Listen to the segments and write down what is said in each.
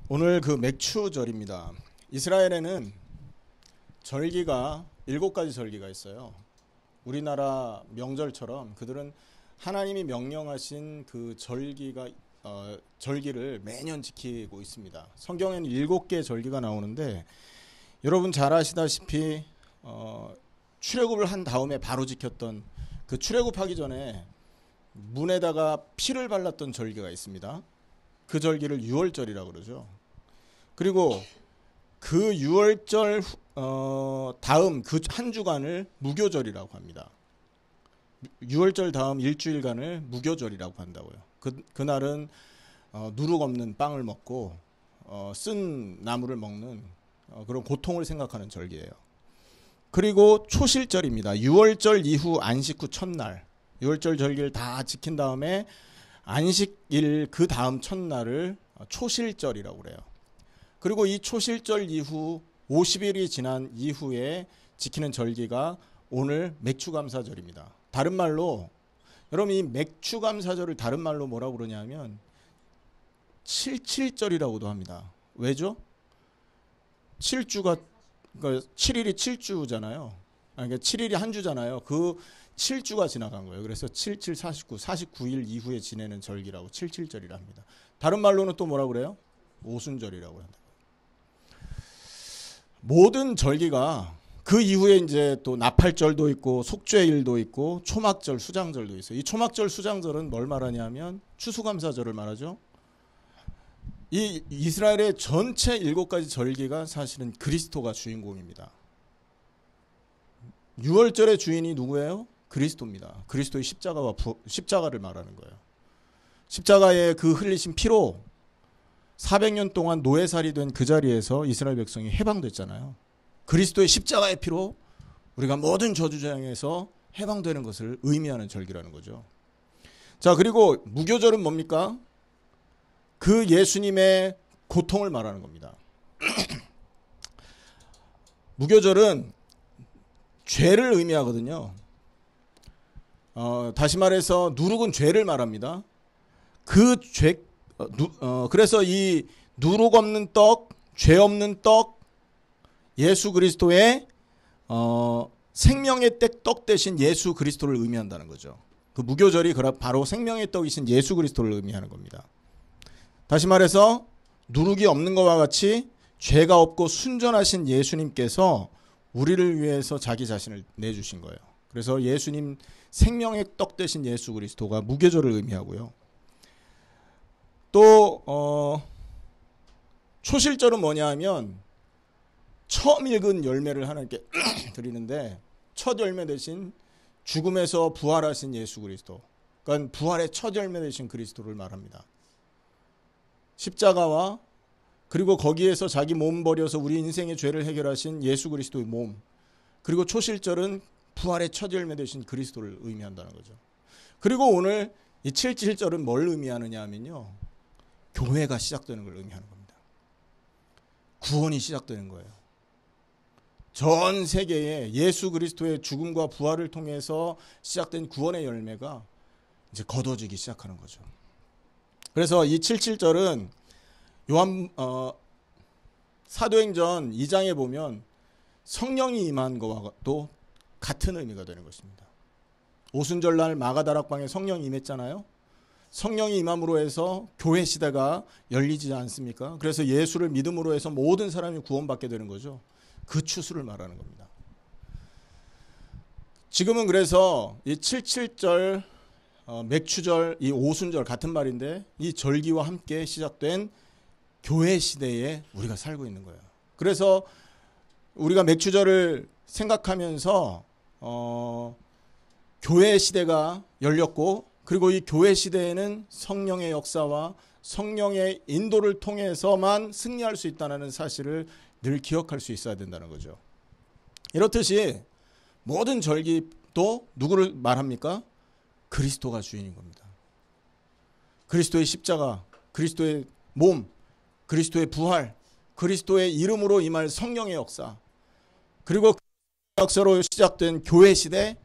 오늘 그 맥추절입니다. 이스라엘에는 절기가 7가지 절기가 있어요. 우리나라 명절처럼 그들은 하나님이 명령하신 그 절기를 매년 지키고 있습니다. 성경에는 7개 절기가 나오는데 여러분 잘 아시다시피 출애굽을 한 다음에 바로 지켰던 그 출애굽하기 전에 문에다가 피를 발랐던 절기가 있습니다. 그 절기를 유월절이라고 그러죠. 그리고 그 유월절 다음 그 한 주간을 무교절이라고 합니다. 유월절 다음 일주일간을 무교절이라고 한다고요. 그날은 누룩 없는 빵을 먹고 쓴 나무를 먹는 그런 고통을 생각하는 절기예요. 그리고 초실절입니다. 유월절 이후 안식 후 첫날, 유월절 절기를 다 지킨 다음에 안식일 그 다음 첫날을 초실절이라고 그래요. 그리고 이 초실절 이후 50일이 지난 이후에 지키는 절기가 오늘 맥추감사절입니다. 다른 말로 여러분 이 맥추감사절을 다른 말로 뭐라고 그러냐면 77절이라고도 합니다. 왜죠? 7주가 그러니까 7일이 7주잖아요. 그러니까 7일이 한 주잖아요. 그 7주가 지나간 거예요. 그래서 77, 49, 49일 이후에 지내는 절기라고 77절이라 합니다. 다른 말로는 또 뭐라고 그래요? 오순절이라고 한다. 모든 절기가 그 이후에 이제 또 나팔절도 있고 속죄일도 있고 초막절, 수장절도 있어요. 이 초막절, 수장절은 뭘 말하냐면 추수감사절을 말하죠. 이 이스라엘의 전체 7가지 절기가 사실은 그리스도가 주인공입니다. 유월절의 주인이 누구예요? 그리스도입니다. 그리스도의 십자가를 말하는 거예요. 십자가의 그 흘리신 피로 400년 동안 노예살이 된 그 자리에서 이스라엘 백성이 해방됐잖아요. 그리스도의 십자가의 피로 우리가 모든 저주장에서 해방되는 것을 의미하는 절기라는 거죠. 자, 그리고 무교절은 뭡니까? 그 예수님의 고통을 말하는 겁니다. 무교절은 죄를 의미하거든요. 다시 말해서 누룩은 죄를 말합니다. 그 죄, 그래서 이 누룩 없는 떡, 죄 없는 떡, 예수 그리스도의 생명의 떡 대신 예수 그리스도를 의미한다는 거죠. 그 무교절이 바로 생명의 떡이신 예수 그리스도를 의미하는 겁니다. 다시 말해서 누룩이 없는 것과 같이 죄가 없고 순전하신 예수님께서 우리를 위해서 자기 자신을 내주신 거예요. 그래서 예수님 생명의 떡 대신 예수 그리스도가 무교절을 의미하고요. 또 초실절은 뭐냐 하면 처음 읽은 열매를 하나님께 드리는데 첫 열매 대신 죽음에서 부활하신 예수 그리스도, 그러니까 부활의 첫 열매 되신 그리스도를 말합니다. 십자가와 그리고 거기에서 자기 몸 버려서 우리 인생의 죄를 해결하신 예수 그리스도의 몸, 그리고 초실절은 부활의 첫 열매 되신 그리스도를 의미한다는 거죠. 그리고 오늘 이 77절은 뭘 의미하느냐 하면요, 교회가 시작되는 걸 의미하는 겁니다. 구원이 시작되는 거예요. 전 세계에 예수 그리스도의 죽음과 부활을 통해서 시작된 구원의 열매가 이제 거둬지기 시작하는 거죠. 그래서 이 77절은 사도행전 2장에 보면 성령이 임한 것과도 같은 의미가 되는 것입니다. 오순절날 마가다락방에 성령이 임했잖아요. 성령이 임함으로 해서 교회 시대가 열리지 않습니까? 그래서 예수를 믿음으로 해서 모든 사람이 구원받게 되는 거죠. 그 추수를 말하는 겁니다. 지금은 그래서 이 77절, 맥추절, 이 오순절 같은 말인데 이 절기와 함께 시작된 교회 시대에 우리가 살고 있는 거예요. 그래서 우리가 맥추절을 생각하면서 교회 시대가 열렸고, 그리고 이 교회 시대에는 성령의 역사와 성령의 인도를 통해서만 승리할 수 있다는 사실을 늘 기억할 수 있어야 된다는 거죠. 이렇듯이 모든 절기도 누구를 말합니까? 그리스도가 주인인 겁니다. 그리스도의 십자가, 그리스도의 몸, 그리스도의 부활, 그리스도의 이름으로 임할 성령의 역사, 그리고 그 역사로 시작된 교회 시대,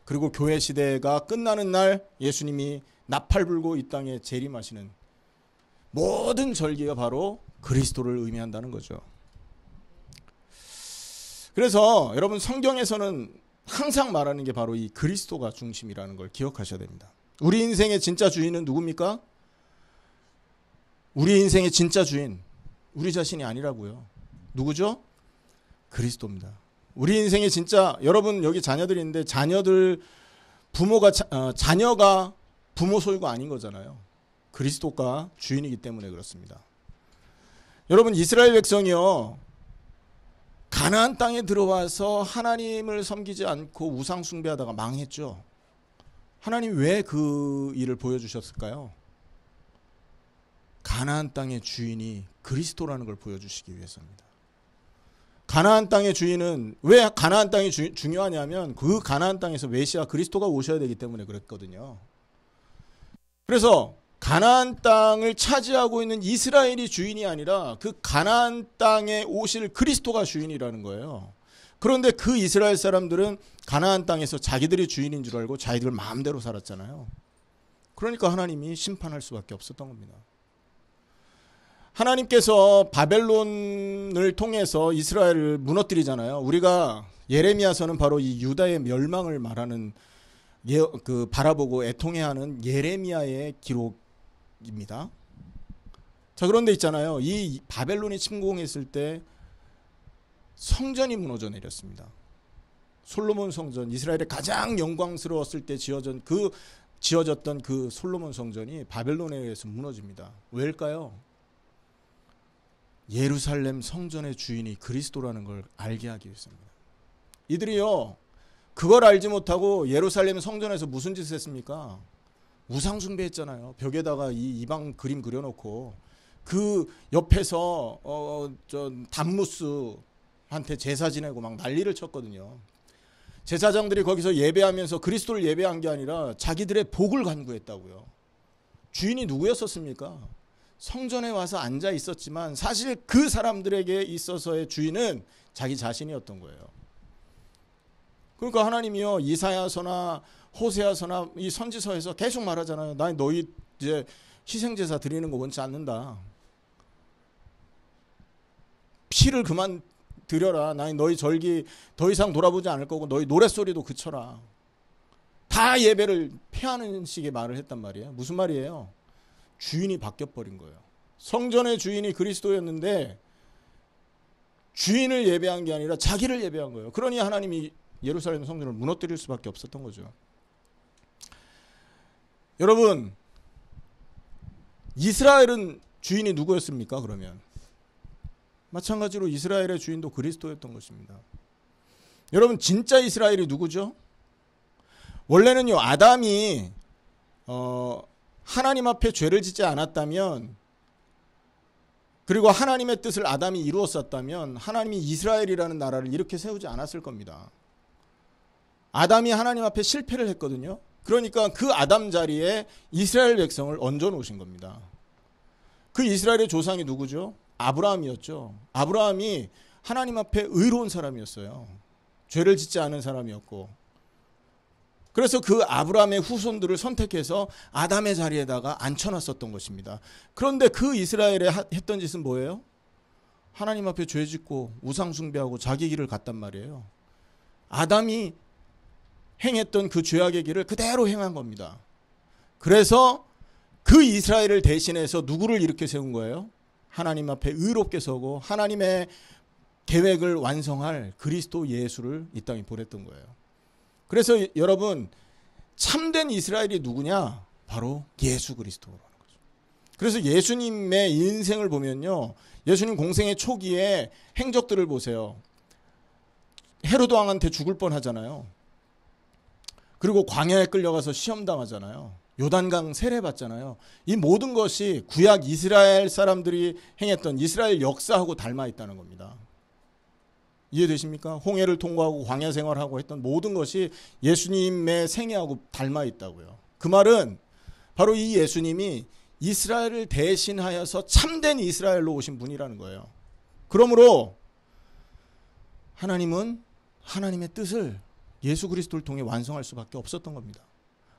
그리고 교회 시대가 끝나는 날 예수님이 나팔 불고 이 땅에 재림하시는 모든 절기가 바로 그리스도를 의미한다는 거죠. 그래서 여러분 성경에서는 항상 말하는 게 바로 이 그리스도가 중심이라는 걸 기억하셔야 됩니다. 우리 인생의 진짜 주인은 누굽니까? 우리 인생의 진짜 주인 우리 자신이 아니라고요. 누구죠? 그리스도입니다. 우리 인생의 진짜 여러분 여기 자녀들이 있는데 자녀들 부모가 자녀가 부모 소유가 아닌 거잖아요. 그리스도가 주인이기 때문에 그렇습니다. 여러분 이스라엘 백성이요. 가나안 땅에 들어와서 하나님을 섬기지 않고 우상 숭배하다가 망했죠. 하나님 왜 그 일을 보여주셨을까요? 가나안 땅의 주인이 그리스도라는 걸 보여주시기 위해서입니다. 가나안 땅의 주인은 왜 가나안 땅이 중요하냐면 그 가나안 땅에서 메시아 그리스도가 오셔야 되기 때문에 그랬거든요. 그래서 가나안 땅을 차지하고 있는 이스라엘이 주인이 아니라 그 가나안 땅에 오실 그리스도가 주인이라는 거예요. 그런데 그 이스라엘 사람들은 가나안 땅에서 자기들이 주인인 줄 알고 자기들 마음대로 살았잖아요. 그러니까 하나님이 심판할 수밖에 없었던 겁니다. 하나님께서 바벨론을 통해서 이스라엘을 무너뜨리잖아요. 우리가 예레미야서는 바로 이 유다의 멸망을 말하는 바라보고 애통해하는 예레미야의 기록입니다. 자, 그런데 있잖아요. 이 바벨론이 침공했을 때 성전이 무너져 내렸습니다. 솔로몬 성전, 이스라엘의 가장 영광스러웠을 때 지어졌던 그 솔로몬 성전이 바벨론에 의해서 무너집니다. 왜일까요? 예루살렘 성전의 주인이 그리스도라는 걸 알게 하기 위해서입니다. 이들이요, 그걸 알지 못하고 예루살렘 성전에서 무슨 짓을 했습니까? 우상 숭배했잖아요. 벽에다가 이 이방 그림 그려놓고 그 옆에서 담무스한테 제사 지내고 막 난리를 쳤거든요. 제사장들이 거기서 예배하면서 그리스도를 예배한 게 아니라 자기들의 복을 간구했다고요. 주인이 누구였었습니까? 성전에 와서 앉아 있었지만 사실 그 사람들에게 있어서의 주인은 자기 자신이었던 거예요. 그러니까 하나님이요, 이사야서나 호세아서나 이 선지서에서 계속 말하잖아요. 나 너희 이제 희생제사 드리는 거 원치 않는다. 피를 그만 드려라. 나 너희 절기 더 이상 돌아보지 않을 거고 너희 노랫소리도 그쳐라. 다 예배를 폐하는 식의 말을 했단 말이에요. 무슨 말이에요? 주인이 바뀌어버린 거예요. 성전의 주인이 그리스도였는데 주인을 예배한 게 아니라 자기를 예배한 거예요. 그러니 하나님이 예루살렘 성전을 무너뜨릴 수밖에 없었던 거죠. 여러분, 이스라엘은 주인이 누구였습니까? 그러면 마찬가지로 이스라엘의 주인도 그리스도였던 것입니다. 여러분, 진짜 이스라엘이 누구죠? 원래는요, 아담이 하나님 앞에 죄를 짓지 않았다면, 그리고 하나님의 뜻을 아담이 이루었었다면 하나님이 이스라엘이라는 나라를 이렇게 세우지 않았을 겁니다. 아담이 하나님 앞에 실패를 했거든요. 그러니까 그 아담 자리에 이스라엘 백성을 얹어 놓으신 겁니다. 그 이스라엘의 조상이 누구죠? 아브라함이었죠. 아브라함이 하나님 앞에 의로운 사람이었어요. 죄를 짓지 않은 사람이었고, 그래서 그 아브라함의 후손들을 선택해서 아담의 자리에다가 앉혀놨었던 것입니다. 그런데 그 이스라엘에 했던 짓은 뭐예요? 하나님 앞에 죄 짓고 우상 숭배하고 자기 길을 갔단 말이에요. 아담이 행했던 그 죄악의 길을 그대로 행한 겁니다. 그래서 그 이스라엘을 대신해서 누구를 이렇게 세운 거예요? 하나님 앞에 의롭게 서고 하나님의 계획을 완성할 그리스도 예수를 이 땅에 보냈던 거예요. 그래서 여러분, 참된 이스라엘이 누구냐? 바로 예수 그리스도라는 거죠. 그래서 예수님의 인생을 보면요, 예수님 공생의 초기에 행적들을 보세요. 헤로드 왕한테 죽을 뻔하잖아요. 그리고 광야에 끌려가서 시험당하잖아요. 요단강 세례받잖아요. 이 모든 것이 구약 이스라엘 사람들이 행했던 이스라엘 역사하고 닮아 있다는 겁니다. 이해되십니까? 홍해를 통과하고 광야 생활하고 했던 모든 것이 예수님의 생애하고 닮아 있다고요. 그 말은 바로 이 예수님이 이스라엘을 대신하여서 참된 이스라엘로 오신 분이라는 거예요. 그러므로 하나님은 하나님의 뜻을 예수 그리스도를 통해 완성할 수밖에 없었던 겁니다.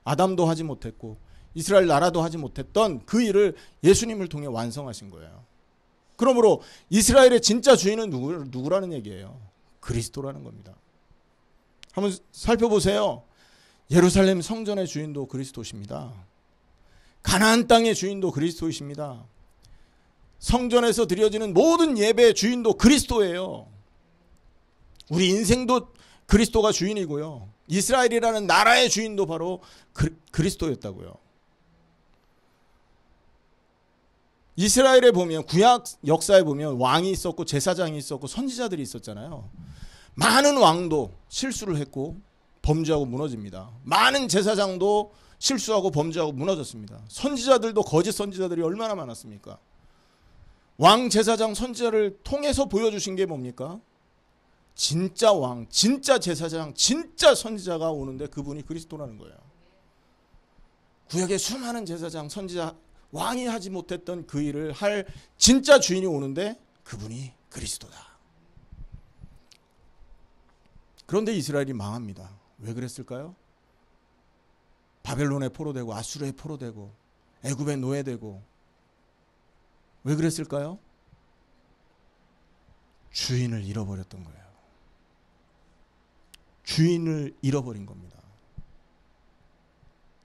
아담도 하지 못했고 이스라엘 나라도 하지 못했던 그 일을 예수님을 통해 완성하신 거예요. 그러므로 이스라엘의 진짜 주인은 누구라는 얘기예요? 그리스도라는 겁니다. 한번 살펴보세요. 예루살렘 성전의 주인도 그리스도십니다. 가나안 땅의 주인도 그리스도이십니다. 성전에서 드려지는 모든 예배의 주인도 그리스도예요. 우리 인생도 그리스도가 주인이고요. 이스라엘이라는 나라의 주인도 바로 그리스도였다고요. 이스라엘에 보면, 구약 역사에 보면 왕이 있었고 제사장이 있었고 선지자들이 있었잖아요. 많은 왕도 실수를 했고 범죄하고 무너집니다. 많은 제사장도 실수하고 범죄하고 무너졌습니다. 선지자들도 거짓 선지자들이 얼마나 많았습니까? 왕, 제사장, 선지자를 통해서 보여주신 게 뭡니까? 진짜 왕, 진짜 제사장, 진짜 선지자가 오는데 그분이 그리스도라는 거예요. 구약의 수많은 제사장, 선지자, 왕이 하지 못했던 그 일을 할 진짜 주인이 오는데 그분이 그리스도다. 그런데 이스라엘이 망합니다. 왜 그랬을까요? 바벨론에 포로되고 아수르에 포로되고 애굽에 노예되고. 왜 그랬을까요? 주인을 잃어버렸던 거예요. 주인을 잃어버린 겁니다.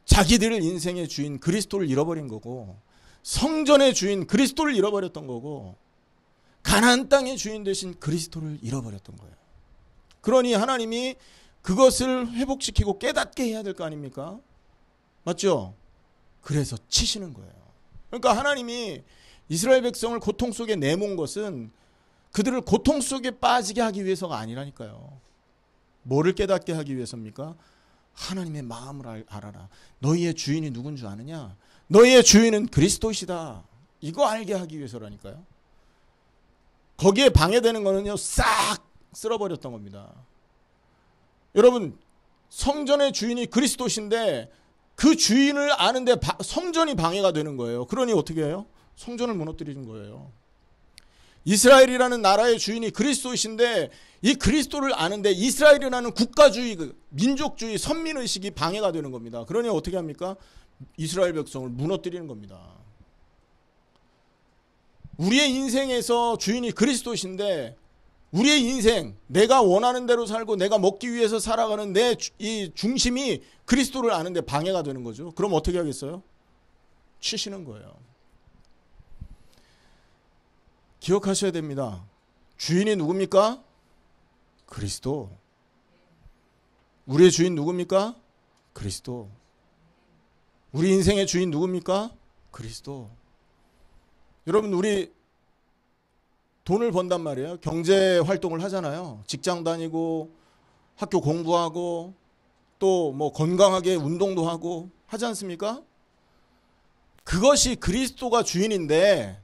자기들 인생의 주인 그리스도를 잃어버린 거고, 성전의 주인 그리스도를 잃어버렸던 거고, 가나안 땅의 주인 되신 그리스도를 잃어버렸던 거예요. 그러니 하나님이 그것을 회복시키고 깨닫게 해야 될 거 아닙니까? 맞죠? 그래서 치시는 거예요. 그러니까 하나님이 이스라엘 백성을 고통 속에 내몬 것은 그들을 고통 속에 빠지게 하기 위해서가 아니라니까요. 뭐를 깨닫게 하기 위해서입니까? 하나님의 마음을 알아라. 너희의 주인이 누군 줄 아느냐? 너희의 주인은 그리스도시다. 이거 알게 하기 위해서라니까요. 거기에 방해되는 거는요, 싹 쓸어버렸던 겁니다. 여러분, 성전의 주인이 그리스도신데 그 주인을 아는데 성전이 방해가 되는 거예요. 그러니 어떻게 해요? 성전을 무너뜨리는 거예요. 이스라엘이라는 나라의 주인이 그리스도이신데 이 그리스도를 아는데 이스라엘이라는 국가주의, 민족주의, 선민의식이 방해가 되는 겁니다. 그러니 어떻게 합니까? 이스라엘 백성을 무너뜨리는 겁니다. 우리의 인생에서 주인이 그리스도신데 우리의 인생, 내가 원하는 대로 살고 내가 먹기 위해서 살아가는 내 이 중심이 그리스도를 아는데 방해가 되는 거죠. 그럼 어떻게 하겠어요? 치시는 거예요. 기억하셔야 됩니다. 주인이 누굽니까? 그리스도. 우리의 주인 누굽니까? 그리스도. 우리 인생의 주인 누굽니까? 그리스도. 여러분, 우리 돈을 번단 말이에요. 경제 활동을 하잖아요. 직장 다니고 학교 공부하고 또 뭐 건강하게 운동도 하고 하지 않습니까? 그것이 그리스도가 주인인데,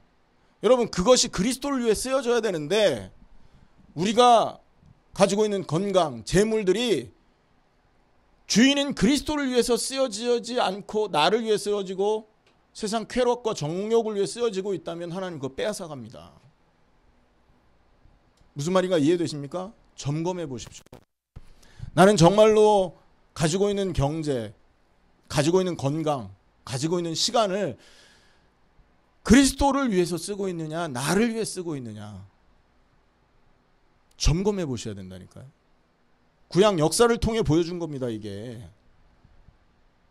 여러분, 그것이 그리스도를 위해 쓰여져야 되는데 우리가 가지고 있는 건강, 재물들이 주인인 그리스도를 위해서 쓰여지지 않고 나를 위해 쓰여지고 세상 쾌락과 정욕을 위해 쓰여지고 있다면 하나님 그거 빼앗아갑니다. 무슨 말인가 이해되십니까? 점검해 보십시오. 나는 정말로 가지고 있는 경제, 가지고 있는 건강, 가지고 있는 시간을 그리스도를 위해서 쓰고 있느냐, 나를 위해 쓰고 있느냐, 점검해 보셔야 된다니까요. 구약 역사를 통해 보여준 겁니다. 이게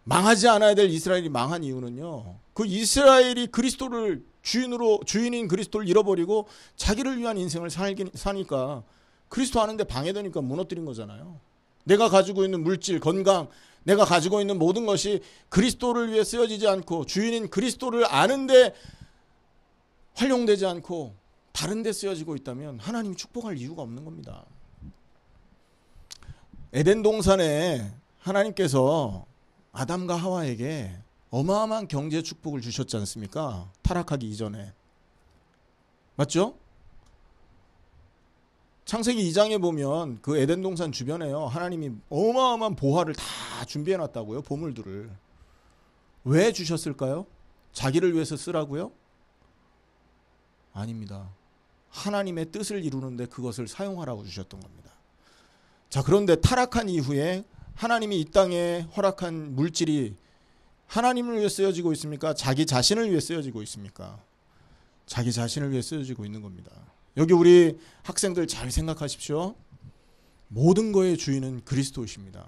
망하지 않아야 될 이스라엘이 망한 이유는요, 그 이스라엘이 그리스도를 주인인 그리스도를 잃어버리고 자기를 위한 인생을 사니까 그리스도 아는데 방해되니까 무너뜨린 거잖아요. 내가 가지고 있는 물질, 건강, 내가 가지고 있는 모든 것이 그리스도를 위해 쓰여지지 않고 주인인 그리스도를 아는데 활용되지 않고 다른 데 쓰여지고 있다면 하나님이 축복할 이유가 없는 겁니다. 에덴 동산에 하나님께서 아담과 하와에게 어마어마한 경제 축복을 주셨지 않습니까? 타락하기 이전에. 맞죠? 창세기 2장에 보면 그 에덴 동산 주변에요, 하나님이 어마어마한 보화를 다 준비해 놨다고요. 보물들을. 왜 주셨을까요? 자기를 위해서 쓰라고요? 아닙니다. 하나님의 뜻을 이루는데 그것을 사용하라고 주셨던 겁니다. 자, 그런데 타락한 이후에 하나님이 이 땅에 허락한 물질이 하나님을 위해 쓰여지고 있습니까? 자기 자신을 위해 쓰여지고 있습니까? 자기 자신을 위해 쓰여지고 있는 겁니다. 여기 우리 학생들 잘 생각하십시오. 모든 거의 주인은 그리스도이십니다.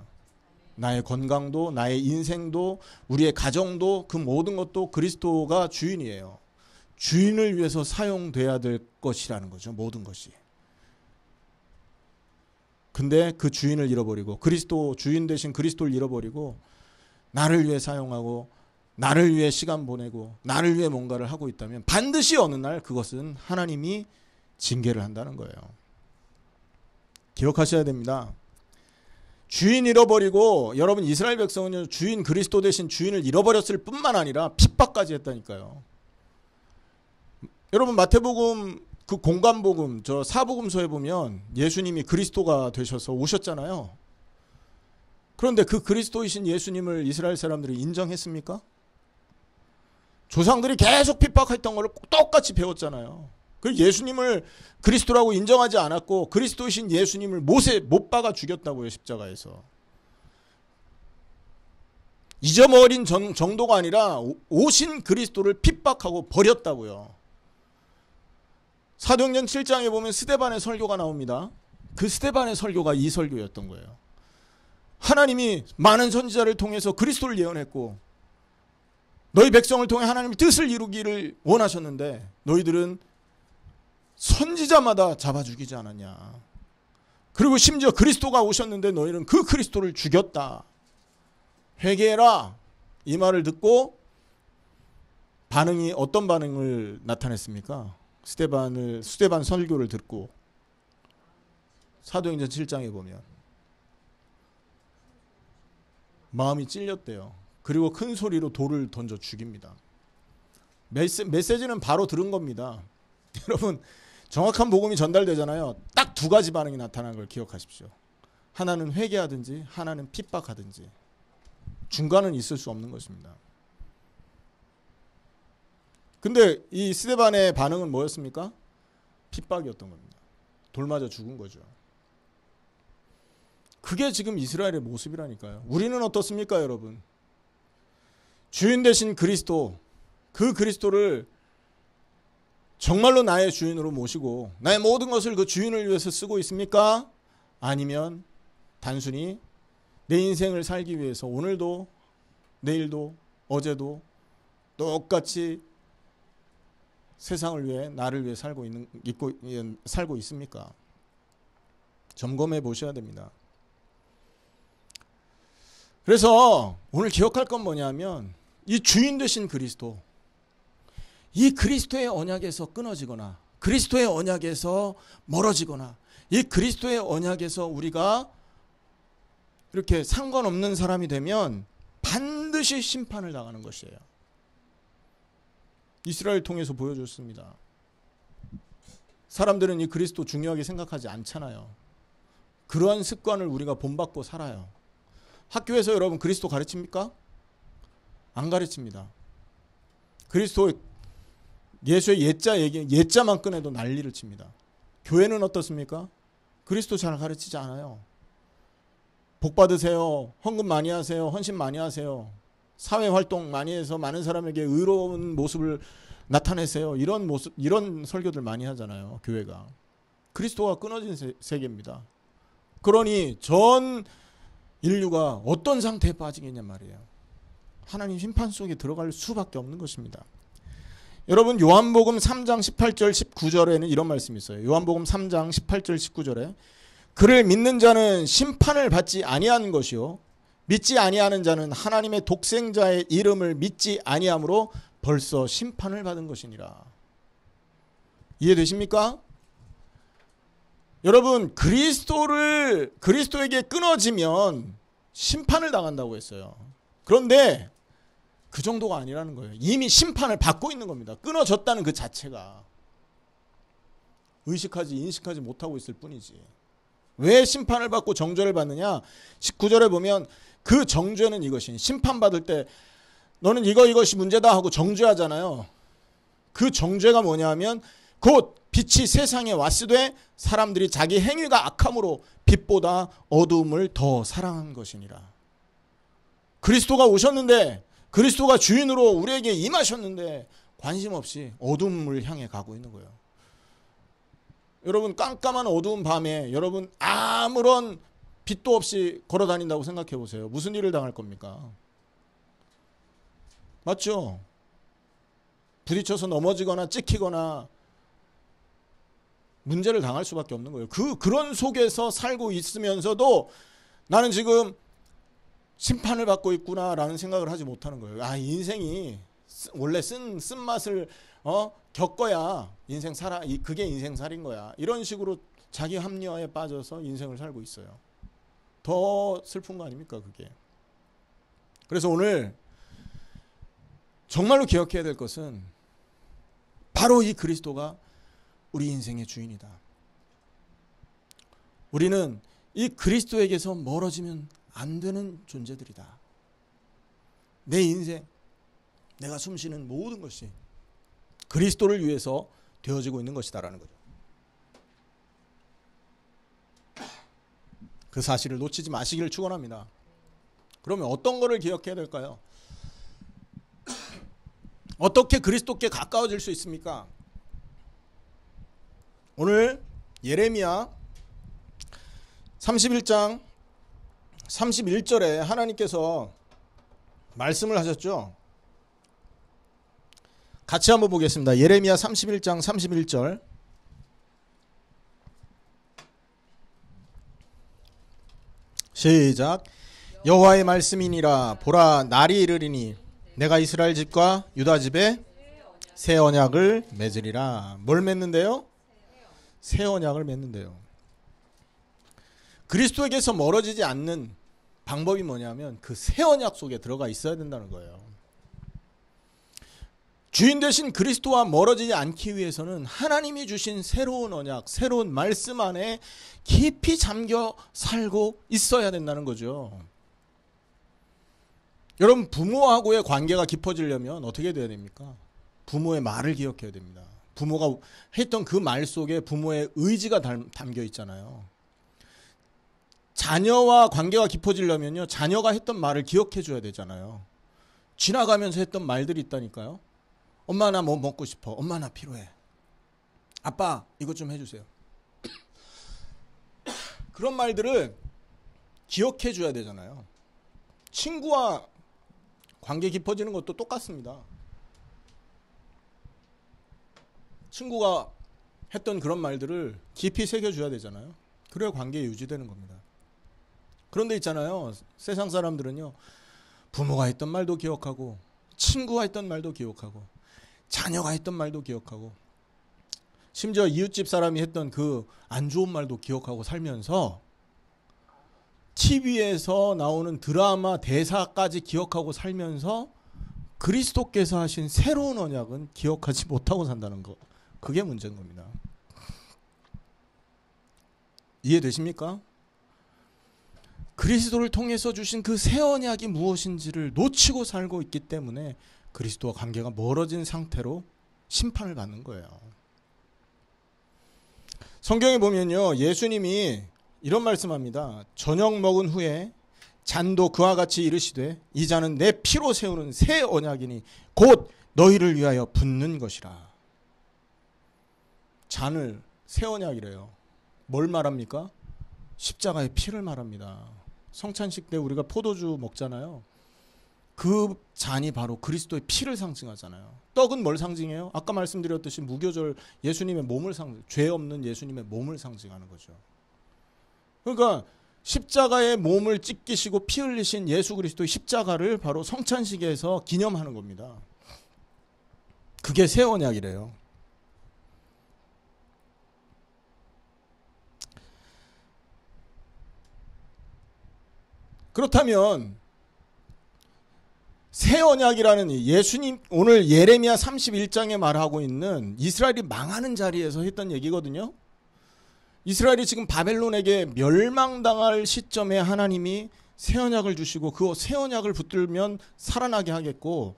나의 건강도, 나의 인생도, 우리의 가정도, 그 모든 것도 그리스도가 주인이에요. 주인을 위해서 사용돼야 될 것이라는 거죠. 모든 것이. 근데 그 주인을 잃어버리고, 그리스도 주인 대신 그리스도를 잃어버리고 나를 위해 사용하고 나를 위해 시간 보내고 나를 위해 뭔가를 하고 있다면 반드시 어느 날 그것은 하나님이 징계를 한다는 거예요. 기억하셔야 됩니다. 주인 잃어버리고, 여러분 이스라엘 백성은 주인 그리스도 대신 주인을 잃어버렸을 뿐만 아니라 핍박까지 했다니까요. 여러분 마태복음 그 공관복음 저 사복음서에 보면 예수님이 그리스도가 되셔서 오셨잖아요. 그런데 그 그리스도이신 예수님을 이스라엘 사람들이 인정했습니까? 조상들이 계속 핍박했던 걸 똑같이 배웠잖아요. 그 예수님을 그리스도라고 인정하지 않았고 그리스도이신 예수님을 못에 못 박아 죽였다고요. 십자가에서. 잊어버린 정도가 아니라 오신 그리스도를 핍박하고 버렸다고요. 사도행전 7장에 보면 스데반의 설교가 나옵니다. 그 스데반의 설교가 이 설교였던 거예요. 하나님이 많은 선지자를 통해서 그리스도를 예언했고 너희 백성을 통해 하나님의 뜻을 이루기를 원하셨는데 너희들은 선지자마다 잡아 죽이지 않았냐. 그리고 심지어 그리스도가 오셨는데 너희는 그 그리스도를 죽였다. 회개해라. 이 말을 듣고 반응이 어떤 반응을 나타냈습니까? 스데반 설교를 듣고 사도행전 7장에 보면 마음이 찔렸대요. 그리고 큰 소리로 돌을 던져 죽입니다. 메시지는 바로 들은 겁니다. 여러분 정확한 복음이 전달되잖아요. 딱 두 가지 반응이 나타나는 걸 기억하십시오. 하나는 회개하든지 하나는 핍박하든지 중간은 있을 수 없는 것입니다. 근데 이 스데반의 반응은 뭐였습니까? 핍박이었던 겁니다. 돌 맞아 죽은 거죠. 그게 지금 이스라엘의 모습이라니까요. 우리는 어떻습니까, 여러분? 주인 되신 그리스도, 그 그리스도를 정말로 나의 주인으로 모시고 나의 모든 것을 그 주인을 위해서 쓰고 있습니까? 아니면 단순히 내 인생을 살기 위해서 오늘도 내일도 어제도 똑같이 세상을 위해 나를 위해 살고 있습니까? 점검해 보셔야 됩니다. 그래서 오늘 기억할 건 뭐냐면 이 주인 되신 그리스도, 이 그리스도의 언약에서 끊어지거나 그리스도의 언약에서 멀어지거나 이 그리스도의 언약에서 우리가 이렇게 상관없는 사람이 되면 반드시 심판을 당하는 것이에요. 이스라엘 통해서 보여줬습니다. 사람들은 이 그리스도 중요하게 생각하지 않잖아요. 그러한 습관을 우리가 본받고 살아요. 학교에서 여러분 그리스도 가르칩니까? 안 가르칩니다. 그리스도 예수의 예자만 꺼내도 난리를 칩니다. 교회는 어떻습니까? 그리스도 잘 가르치지 않아요. 복 받으세요. 헌금 많이 하세요. 헌신 많이 하세요. 사회활동 많이 해서 많은 사람에게 의로운 모습을 나타내세요. 이런 설교들 많이 하잖아요. 교회가. 그리스도가 끊어진 세계입니다. 그러니 전 인류가 어떤 상태에 빠지겠냔 말이에요. 하나님 심판 속에 들어갈 수밖에 없는 것입니다. 여러분 요한복음 3장 18절 19절에는 이런 말씀이 있어요. 요한복음 3장 18절 19절에 그를 믿는 자는 심판을 받지 아니하는 것이요 믿지 아니하는 자는 하나님의 독생자의 이름을 믿지 아니함으로 벌써 심판을 받은 것이니라. 이해되십니까? 여러분 그리스도에게 끊어지면 심판을 당한다고 했어요. 그런데 그 정도가 아니라는 거예요. 이미 심판을 받고 있는 겁니다. 끊어졌다는 그 자체가. 인식하지 못하고 있을 뿐이지. 왜 심판을 받고 정죄를 받느냐? 19절에 보면 그 정죄는 이것이, 심판받을 때 너는 이것이 문제다 하고 정죄하잖아요. 그 정죄가 뭐냐 하면 곧 빛이 세상에 왔으되 사람들이 자기 행위가 악함으로 빛보다 어두움을 더 사랑한 것이니라. 그리스도가 오셨는데, 그리스도가 주인으로 우리에게 임하셨는데 관심 없이 어둠을 향해 가고 있는 거예요. 여러분 깜깜한 어두운 밤에 여러분 아무런 빛도 없이 걸어 다닌다고 생각해 보세요. 무슨 일을 당할 겁니까? 맞죠? 부딪혀서 넘어지거나 찍히거나 문제를 당할 수밖에 없는 거예요. 그런 속에서 살고 있으면서도 나는 지금 심판을 받고 있구나라는 생각을 하지 못하는 거예요. 아, 인생이 원래 쓴맛을 겪어야 인생 살아, 그게 인생살인 거야. 이런 식으로 자기 합리화에 빠져서 인생을 살고 있어요. 더 슬픈 거 아닙니까, 그게? 그래서 오늘 정말로 기억해야 될 것은 바로 이 그리스도가 우리 인생의 주인이다. 우리는 이 그리스도에게서 멀어지면 안 되는 존재들이다. 내 인생, 내가 숨쉬는 모든 것이 그리스도를 위해서 되어지고 있는 것이다라는 거죠. 그 사실을 놓치지 마시기를 축원합니다. 그러면 어떤 거를 기억해야 될까요? 어떻게 그리스도께 가까워질 수 있습니까? 오늘 예레미야 31장 31절에 하나님께서 말씀을 하셨죠. 같이 한번 보겠습니다. 예레미야 31장 31절. 시작. 여호와의 말씀이니라. 보라, 날이 이르리니 내가 이스라엘 집과 유다 집에 새 언약을 맺으리라. 뭘 맺는데요? 새 언약을 맺는데요. 그리스도에게서 멀어지지 않는 방법이 뭐냐면 그 새 언약 속에 들어가 있어야 된다는 거예요. 주인 되신 그리스도와 멀어지지 않기 위해서는 하나님이 주신 새로운 언약, 새로운 말씀 안에 깊이 잠겨 살고 있어야 된다는 거죠. 여러분, 부모하고의 관계가 깊어지려면 어떻게 돼야 됩니까? 부모의 말을 기억해야 됩니다. 부모가 했던 그 말 속에 부모의 의지가 담겨 있잖아요. 자녀와 관계가 깊어지려면요, 자녀가 했던 말을 기억해 줘야 되잖아요. 지나가면서 했던 말들이 있다니까요. 엄마 나 뭐 먹고 싶어. 엄마 나 필요해. 아빠 이것 좀 해주세요. 그런 말들을 기억해 줘야 되잖아요. 친구와 관계 깊어지는 것도 똑같습니다. 친구가 했던 그런 말들을 깊이 새겨줘야 되잖아요. 그래야 관계 유지되는 겁니다. 그런데 있잖아요, 세상 사람들은요, 부모가 했던 말도 기억하고 친구가 했던 말도 기억하고 자녀가 했던 말도 기억하고 심지어 이웃집 사람이 했던 그 안 좋은 말도 기억하고 살면서 TV에서 나오는 드라마 대사까지 기억하고 살면서 그리스도께서 하신 새로운 언약은 기억하지 못하고 산다는 거, 그게 문제인 겁니다. 이해되십니까? 그리스도를 통해서 주신 그 새 언약이 무엇인지를 놓치고 살고 있기 때문에 그리스도와 관계가 멀어진 상태로 심판을 받는 거예요. 성경에 보면요, 예수님이 이런 말씀합니다. 저녁 먹은 후에 잔도 그와 같이 이르시되 이 잔은 내 피로 세우는 새 언약이니 곧 너희를 위하여 붓는 것이라. 잔을 새 언약이래요. 뭘 말합니까? 십자가의 피를 말합니다. 성찬식 때 우리가 포도주 먹잖아요. 그 잔이 바로 그리스도의 피를 상징하잖아요. 떡은 뭘 상징해요? 아까 말씀드렸듯이 무교절 예수님의 몸을 죄 없는 예수님의 몸을 상징하는 거죠. 그러니까 십자가의 몸을 찢기시고 피 흘리신 예수 그리스도의 십자가를 바로 성찬식에서 기념하는 겁니다. 그게 새 언약이래요. 그렇다면 새 언약이라는 예수님, 오늘 예레미야 31장에 말하고 있는 이스라엘이 망하는 자리에서 했던 얘기거든요. 이스라엘이 지금 바벨론에게 멸망당할 시점에 하나님이 새 언약을 주시고 그 새 언약을 붙들면 살아나게 하겠고,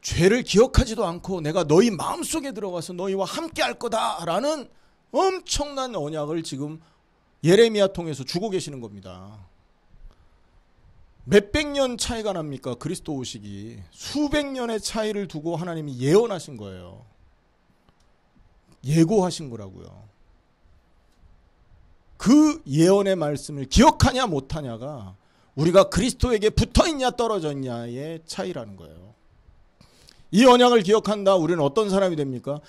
죄를 기억하지도 않고 내가 너희 마음속에 들어가서 너희와 함께 할 거다라는 엄청난 언약을 지금 예레미야 통해서 주고 계시는 겁니다. 몇백 년 차이가 납니까? 그리스도 오시기. 수백 년의 차이를 두고 하나님이 예언하신 거예요. 예고하신 거라고요. 그 예언의 말씀을 기억하냐 못하냐가 우리가 그리스도에게 붙어있냐 떨어졌냐의 차이라는 거예요. 이 언약을 기억한다. 우리는 어떤 사람이 됩니까?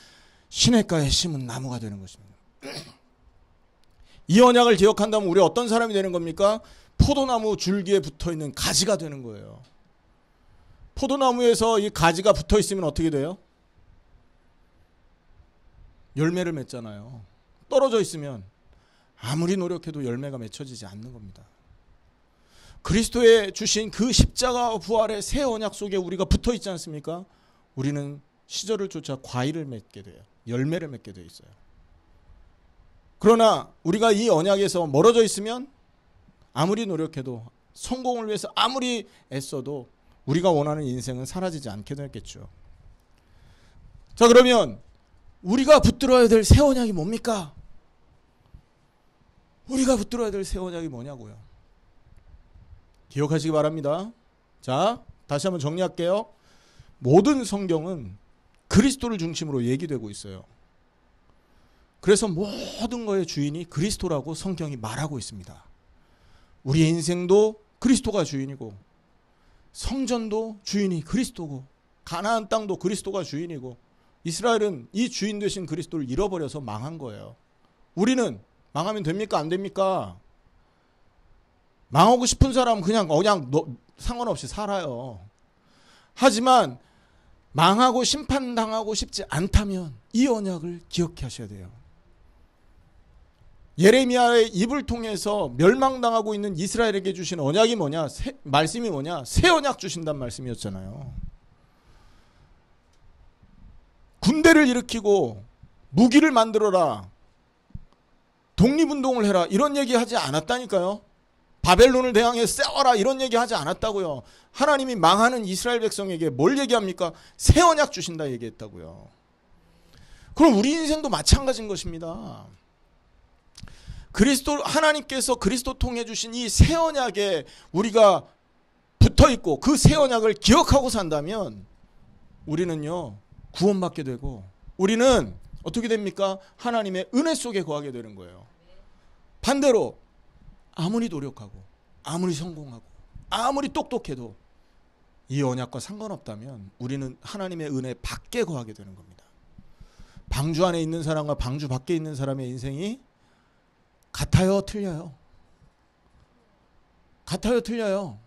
시냇가에 심은 나무가 되는 것입니다. 이 언약을 기억한다면 우리 어떤 사람이 되는 겁니까? 포도나무 줄기에 붙어있는 가지가 되는 거예요. 포도나무에서 이 가지가 붙어있으면 어떻게 돼요? 열매를 맺잖아요. 떨어져 있으면 아무리 노력해도 열매가 맺혀지지 않는 겁니다. 그리스도의 주신 그 십자가와 부활의 새 언약 속에 우리가 붙어 있지 않습니까? 우리는 시절을 쫓아 과일을 맺게 돼요. 열매를 맺게 돼 있어요. 그러나 우리가 이 언약에서 멀어져 있으면 아무리 노력해도 성공을 위해서 아무리 애써도 우리가 원하는 인생은 사라지지 않게 되겠죠. 자, 그러면 우리가 붙들어야 될 새 언약이 뭡니까? 우리가 붙들어야 될 새 언약이 뭐냐고요. 기억하시기 바랍니다. 자, 다시 한번 정리할게요. 모든 성경은 그리스도를 중심으로 얘기되고 있어요. 그래서 모든 거의 주인이 그리스도라고 성경이 말하고 있습니다. 우리의 인생도 그리스도가 주인이고, 성전도 주인이 그리스도고, 가나안 땅도 그리스도가 주인이고, 이스라엘은 이 주인 되신 그리스도를 잃어버려서 망한 거예요. 우리는 망하면 됩니까? 안 됩니까? 망하고 싶은 사람은 그냥 상관없이 살아요. 하지만 망하고 심판당하고 싶지 않다면 이 언약을 기억하셔야 돼요. 예레미야의 입을 통해서 멸망당하고 있는 이스라엘에게 주신 언약이 뭐냐? 말씀이 뭐냐? 새 언약 주신다는 말씀이었잖아요. 군대를 일으키고 무기를 만들어라, 독립운동을 해라, 이런 얘기 하지 않았다니까요. 바벨론을 대항해서 싸워라, 이런 얘기 하지 않았다고요. 하나님이 망하는 이스라엘 백성에게 뭘 얘기합니까? 새 언약 주신다 얘기했다고요. 그럼 우리 인생도 마찬가지인 것입니다. 하나님께서 그리스도 통해 주신 이 새 언약에 우리가 붙어 있고 그 새 언약을 기억하고 산다면 우리는요, 구원받게 되고, 우리는 어떻게 됩니까? 하나님의 은혜 속에 거하게 되는 거예요. 반대로 아무리 노력하고 아무리 성공하고 아무리 똑똑해도 이 언약과 상관없다면 우리는 하나님의 은혜 밖에 거하게 되는 겁니다. 방주 안에 있는 사람과 방주 밖에 있는 사람의 인생이 같아요, 틀려요? 같아요, 틀려요?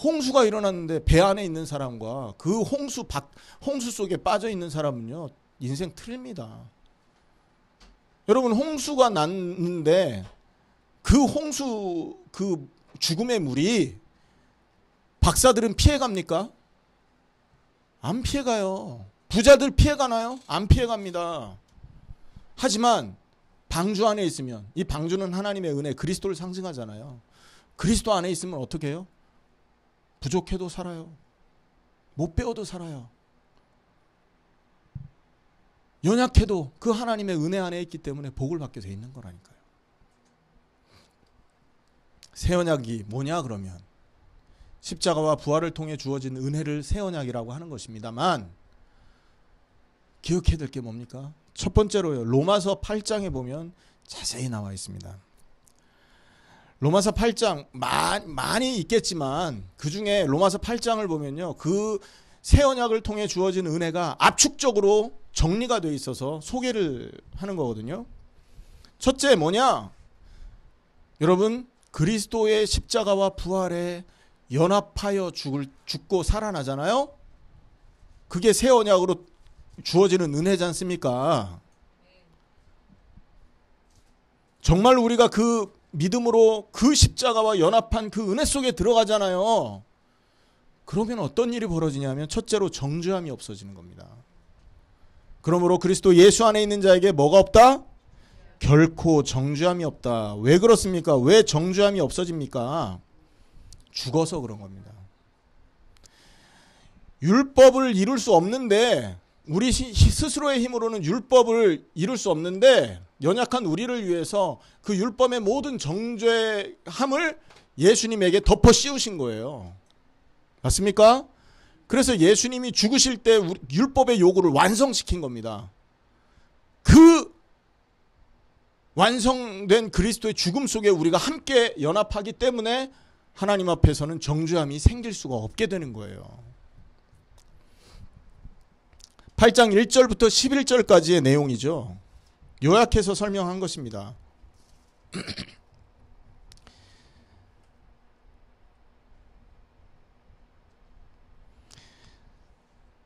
홍수가 일어났는데 배 안에 있는 사람과 그 홍수 속에 빠져 있는 사람은요, 인생 틀립니다. 여러분, 홍수가 났는데 그 죽음의 물이 박사들은 피해갑니까? 안 피해가요. 부자들 피해가나요? 안 피해갑니다. 하지만 방주 안에 있으면, 이 방주는 하나님의 은혜, 그리스도를 상징하잖아요. 그리스도 안에 있으면 어떻게 해요? 부족해도 살아요. 못 배워도 살아요. 연약해도 그 하나님의 은혜 안에 있기 때문에 복을 받게 돼 있는 거라니까요. 새 언약이 뭐냐 그러면 십자가와 부활을 통해 주어진 은혜를 새 언약이라고 하는 것입니다만, 기억해야 될 게 뭡니까? 첫 번째로요, 로마서 8장에 보면 자세히 나와 있습니다. 로마서 8장 많이 있겠지만 그 중에 로마서 8장을 보면요, 그 새 언약을 통해 주어진 은혜가 압축적으로 정리가 되어 있어서 소개를 하는 거거든요. 첫째 뭐냐? 여러분, 그리스도의 십자가와 부활에 연합하여 죽고 살아나잖아요. 그게 새 언약으로 주어지는 은혜지 않습니까? 정말 우리가 그 믿음으로 그 십자가와 연합한 그 은혜 속에 들어가잖아요. 그러면 어떤 일이 벌어지냐면, 첫째로 정죄함이 없어지는 겁니다. 그러므로 그리스도 예수 안에 있는 자에게 뭐가 없다? 결코 정죄함이 없다. 왜 그렇습니까? 왜 정죄함이 없어집니까? 죽어서 그런 겁니다. 율법을 이룰 수 없는데, 우리 스스로의 힘으로는 율법을 이룰 수 없는데, 연약한 우리를 위해서 그 율법의 모든 정죄함을 예수님에게 덮어 씌우신 거예요. 맞습니까? 그래서 예수님이 죽으실 때 율법의 요구를 완성시킨 겁니다. 그 완성된 그리스도의 죽음 속에 우리가 함께 연합하기 때문에 하나님 앞에서는 정죄함이 생길 수가 없게 되는 거예요. 8장 1절부터 11절까지의 내용이죠. 요약해서 설명한 것입니다.